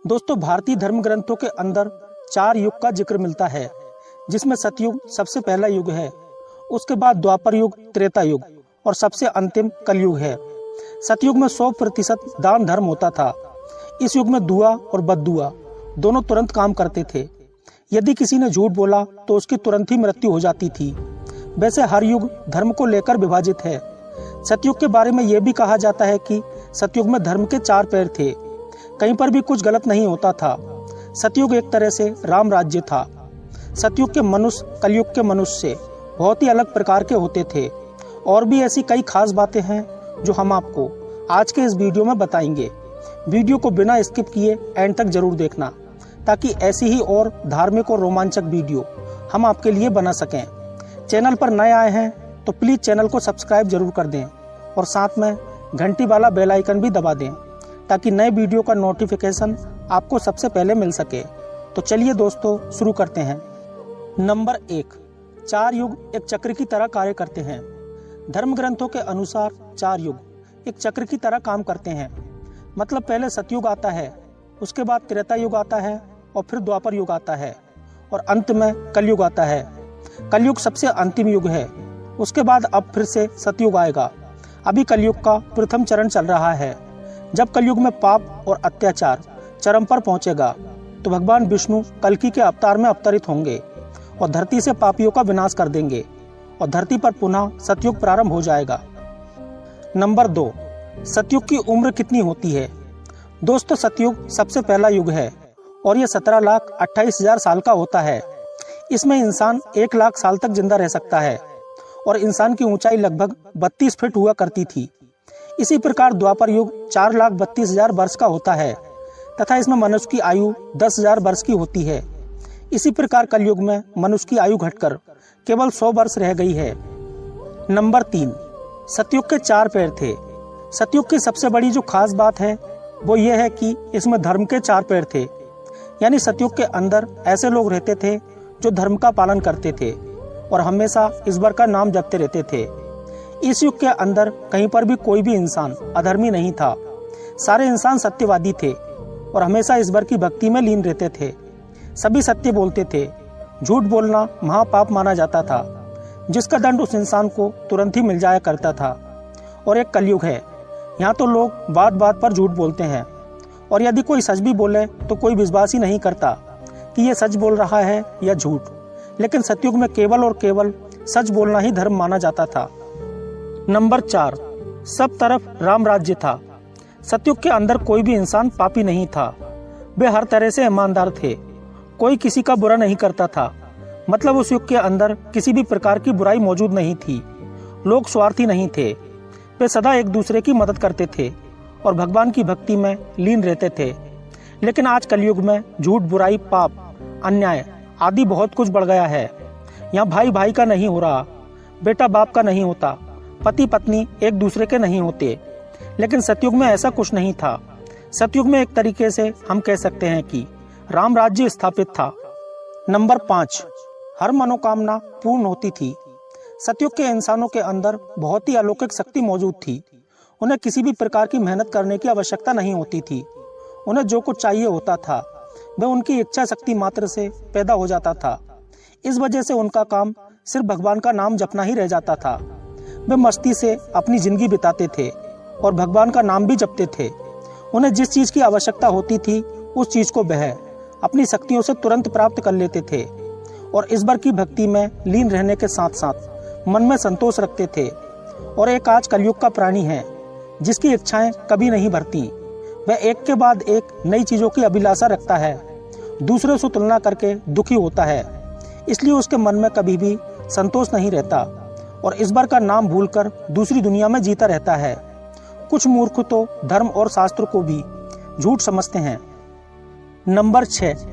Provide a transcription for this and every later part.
दोस्तों, भारतीय धर्म ग्रंथों के अंदर 4 युग का जिक्र मिलता है, जिसमें सतयुग सबसे पहला युग है। उसके बाद द्वापर युग, त्रेता युग और सबसे अंतिम कलयुग है। सतयुग में 100% दान धर्म होता था। इस युग में दुआ और बद्दुआ दोनों तुरंत काम करते थे। यदि किसी ने झूठ बोला तो उसकी तुरंत ही मृत्यु हो जाती थी। वैसे हर युग धर्म को लेकर विभाजित है। सतयुग के बारे में यह भी कहा जाता है कि सतयुग में धर्म के 4 पैर थे। कहीं पर भी कुछ गलत नहीं होता था। सतयुग एक तरह से राम राज्य था। सतयुग के मनुष्य कलयुग के मनुष्य से बहुत ही अलग प्रकार के होते थे। और भी ऐसी कई खास बातें हैं जो हम आपको आज के इस वीडियो में बताएंगे। वीडियो को बिना स्किप किए एंड तक जरूर देखना, ताकि ऐसी ही और धार्मिक और रोमांचक वीडियो हम आपके लिए बना सकें। चैनल पर नए आए हैं तो प्लीज चैनल को सब्सक्राइब जरूर कर दें और साथ में घंटी वाला बेल आइकन भी दबा दें, ताकि नए वीडियो का नोटिफिकेशन आपको सबसे पहले मिल सके। तो चलिए दोस्तों, शुरू करते हैं। नंबर 1, 4 युग एक चक्र की तरह कार्य करते हैं। धर्म ग्रंथों के अनुसार 4 युग एक चक्र की तरह काम करते हैं। मतलब पहले सतयुग आता है, उसके बाद त्रेता युग आता है और फिर द्वापर युग आता है और अंत में कलयुग आता है। कलयुग सबसे अंतिम युग है। उसके बाद अब फिर से सतयुग आएगा। अभी कलयुग का प्रथम चरण चल रहा है। जब कलयुग में पाप और अत्याचार चरम पर पहुंचेगा तो भगवान विष्णु कल्कि के अवतार में अवतरित होंगे और धरती से पापियों का विनाश कर देंगे और धरती पर पुनः सतयुग प्रारंभ हो जाएगा। नंबर 2, सतयुग की उम्र कितनी होती है? दोस्तों, सतयुग सबसे पहला युग है और यह 17,28,000 साल का होता है। इसमें इंसान 1 लाख साल तक जिंदा रह सकता है और इंसान की ऊंचाई लगभग 32 फीट हुआ करती थी। इसी प्रकार द्वापर युग 4,32,000 वर्ष का होता है तथा इसमें मनुष्य की आयु 10,000 वर्ष की होती है। इसी प्रकार कलयुग में मनुष्य की आयु घटकर केवल 100 वर्ष रह गई है। नंबर 3, सतयुग के 4 पैर थे। सतयुग की सबसे बड़ी जो खास बात है वो ये है कि इसमें धर्म के 4 पैर थे। यानी सतयुग के अंदर ऐसे लोग रहते थे जो धर्म का पालन करते थे और हमेशा ईश्वर का नाम जपते रहते थे। इस युग के अंदर कहीं पर भी कोई भी इंसान अधर्मी नहीं था। सारे इंसान सत्यवादी थे और हमेशा ईश्वर की भक्ति में लीन रहते थे। सभी सत्य बोलते थे। झूठ बोलना महापाप माना जाता था, जिसका दंड उस इंसान को तुरंत ही मिल जाया करता था। और एक कलयुग है, यहाँ तो लोग बात बात पर झूठ बोलते हैं और यदि कोई सच भी बोले तो कोई विश्वास ही नहीं करता कि ये सच बोल रहा है या झूठ। लेकिन सतयुग में केवल और केवल सच बोलना ही धर्म माना जाता था। नंबर 4, सब तरफ राम राज्य था। सतयुग के अंदर कोई भी इंसान पापी नहीं था। वे हर तरह से ईमानदार थे। कोई किसी का बुरा नहीं करता था। मतलब उस युग के अंदर किसी भी प्रकार की बुराई मौजूद नहीं थी। लोग स्वार्थी नहीं थे। वे सदा एक दूसरे की मदद करते थे और भगवान की भक्ति में लीन रहते थे। लेकिन आज कलयुग में झूठ, बुराई, पाप, अन्याय आदि बहुत कुछ बढ़ गया है। यहाँ भाई भाई का नहीं हो रहा, बेटा बाप का नहीं होता, पति पत्नी एक दूसरे के नहीं होते। लेकिन सतयुग में ऐसा कुछ नहीं था। सतयुग में एक तरीके से हम कह सकते हैं कि राम राज्य स्थापित था। नंबर 5, हर मनोकामना पूर्ण होती थी। सतयुग के इंसानों के अंदर बहुत ही अलौकिक शक्ति मौजूद थी। उन्हें किसी भी प्रकार की मेहनत करने की आवश्यकता नहीं होती थी। उन्हें जो कुछ चाहिए होता था वह उनकी इच्छा शक्ति मात्र से पैदा हो जाता था। इस वजह से उनका काम सिर्फ भगवान का नाम जपना ही रह जाता था। वे मस्ती से अपनी जिंदगी बिताते थे और भगवान का नाम भी जपते थे। उन्हें जिस चीज की आवश्यकता होती थी उस चीज को वह अपनी शक्तियों से तुरंत प्राप्त कर लेते थे और ईश्वर की भक्ति में लीन रहने के साथ साथ मन में संतोष रखते थे। और एक आज कलयुग का प्राणी है जिसकी इच्छाएं कभी नहीं भरती। वह एक के बाद एक नई चीजों की अभिलाषा रखता है, दूसरों से तुलना करके दुखी होता है। इसलिए उसके मन में कभी भी संतोष नहीं रहता और ईश्वर का नाम भूलकर दूसरी दुनिया में जीता रहता है। कुछ मूर्ख तो धर्म और शास्त्र को भी झूठ समझते हैं। नंबर 6,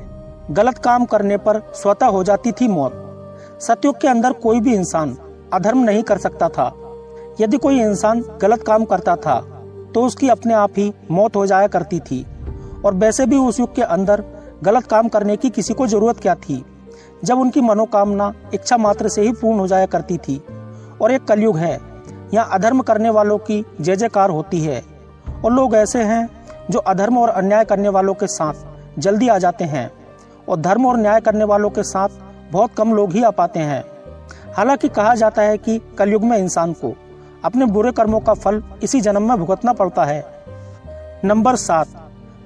गलत काम करने पर स्वतः हो जाती थी मौत। सतयुग के अंदर कोई भी इंसान अधर्म नहीं कर सकता था। यदि कोई इंसान गलत काम करता था तो उसकी अपने आप ही मौत हो जाया करती थी। और वैसे भी उस युग के अंदर गलत काम करने की किसी को जरूरत क्या थी, जब उनकी मनोकामना इच्छा मात्र से ही पूर्ण हो जाया करती थी। और एक कलयुग है, यहाँ अधर्म करने वालों की जय जयकार होती है और लोग ऐसे हैं जो अधर्म और अन्याय करने वालों के साथ जल्दी आ जाते हैं और धर्म और न्याय करने वालों के साथ बहुत कम लोग ही आ पाते हैं। हालांकि कहा जाता है कि कलयुग में इंसान को अपने बुरे कर्मों का फल इसी जन्म में भुगतना पड़ता है। नंबर 7,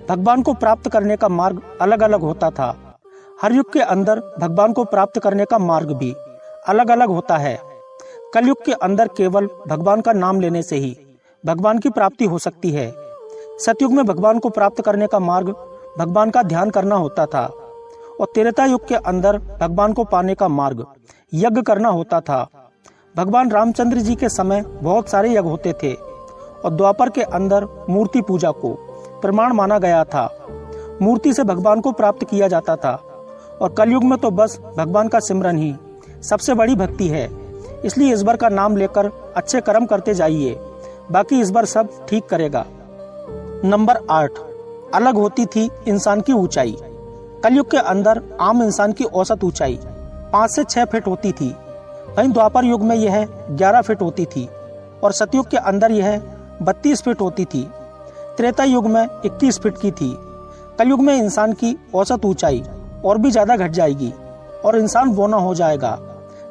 भगवान को प्राप्त करने का मार्ग अलग अलग होता था। हर युग के अंदर भगवान को प्राप्त करने का मार्ग भी अलग अलग होता है। कलयुग के अंदर केवल भगवान का नाम लेने से ही भगवान की प्राप्ति हो सकती है। सतयुग में भगवान को प्राप्त करने का मार्ग भगवान का ध्यान करना होता था और त्रेता युग के अंदर भगवान को पाने का मार्ग यज्ञ करना होता था। भगवान रामचंद्र जी के समय बहुत सारे यज्ञ होते थे और द्वापर के अंदर मूर्ति पूजा को प्रमाण माना गया था। मूर्ति से भगवान को प्राप्त किया जाता था और कलयुग में तो बस भगवान का सिमरन ही सबसे बड़ी भक्ति है। इसलिए ईश्वर का नाम लेकर अच्छे कर्म करते जाइए, बाकी ईश्वर सब ठीक करेगा। नंबर 8, अलग होती थी इंसान की ऊंचाई। कलयुग के अंदर आम इंसान की औसत ऊंचाई 5 से 6 फीट होती थी। वहीं द्वापर युग में यह 11 फीट होती थी और सतयुग के अंदर यह 32 फीट होती थी। त्रेता युग में 21 फीट की थी। कलयुग में इंसान की औसत ऊंचाई और भी ज्यादा घट जाएगी और इंसान बौना हो जाएगा,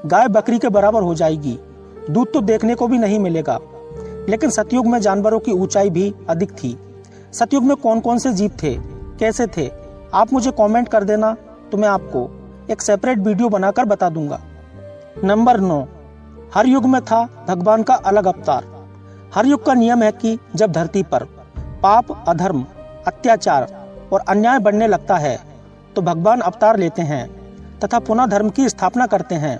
गाय बकरी के बराबर हो जाएगी, दूध तो देखने को भी नहीं मिलेगा। लेकिन सतयुग में जानवरों की ऊंचाई भी अधिक थी। सतयुग में कौन कौन से जीव थे, कैसे थे, आप मुझे कमेंट कर देना तो मैं आपको एक सेपरेट वीडियो बनाकर बता दूंगा। नंबर 9, हर युग में था भगवान का अलग अवतार। हर युग का नियम है कि जब धरती पर पाप, अधर्म, अत्याचार और अन्याय बढ़ने लगता है तो भगवान अवतार लेते हैं तथा पुनः धर्म की स्थापना करते हैं।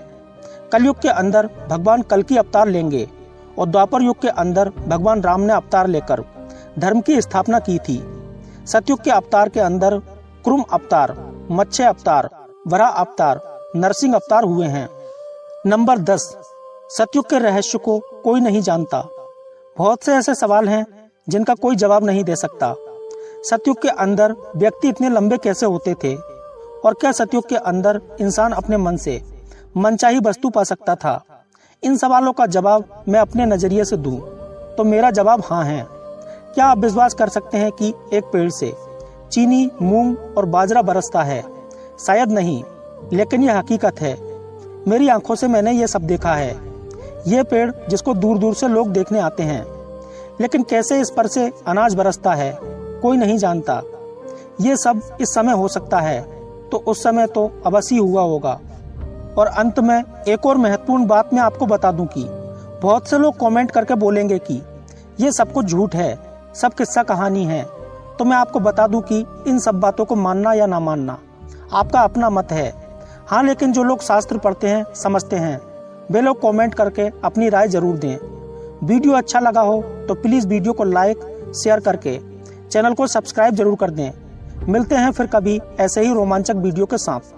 कलयुग के अंदर भगवान कल्कि अवतार लेंगे और द्वापर युग के अंदर भगवान राम ने अवतार लेकर धर्म की स्थापना की थी। सतयुग के अवतार के अंदर कुर्म अवतार, मत्स्य अवतार, वराह अवतार, नरसिंह अवतार हुए हैं। नंबर 10, सतयुग के रहस्य को कोई नहीं जानता। बहुत से ऐसे सवाल हैं जिनका कोई जवाब नहीं दे सकता। सतयुग के अंदर व्यक्ति इतने लंबे कैसे होते थे और क्या सतयुग के अंदर इंसान अपने मन से मनचाही वस्तु पा सकता था? इन सवालों का जवाब मैं अपने नजरिए से दूं तो मेरा जवाब हाँ है। क्या आप विश्वास कर सकते हैं कि एक पेड़ से चीनी, मूंग और बाजरा बरसता है? शायद नहीं, लेकिन यह हकीकत है। मेरी आंखों से मैंने ये सब देखा है। ये पेड़ जिसको दूर दूर से लोग देखने आते हैं, लेकिन कैसे इस पर से अनाज बरसता है कोई नहीं जानता। ये सब इस समय हो सकता है तो उस समय तो अवश्य हुआ होगा। और अंत में एक और महत्वपूर्ण बात मैं आपको बता दूं कि बहुत से लोग कमेंट करके बोलेंगे कि ये सब कुछ झूठ है, सब किस्सा कहानी है। तो मैं आपको बता दूं कि इन सब बातों को मानना या ना मानना आपका अपना मत है। हाँ, लेकिन जो लोग शास्त्र पढ़ते हैं, समझते हैं, वे लोग कमेंट करके अपनी राय जरूर दें। वीडियो अच्छा लगा हो तो प्लीज़ वीडियो को लाइक, शेयर करके चैनल को सब्सक्राइब जरूर कर दें। मिलते हैं फिर कभी ऐसे ही रोमांचक वीडियो के साथ।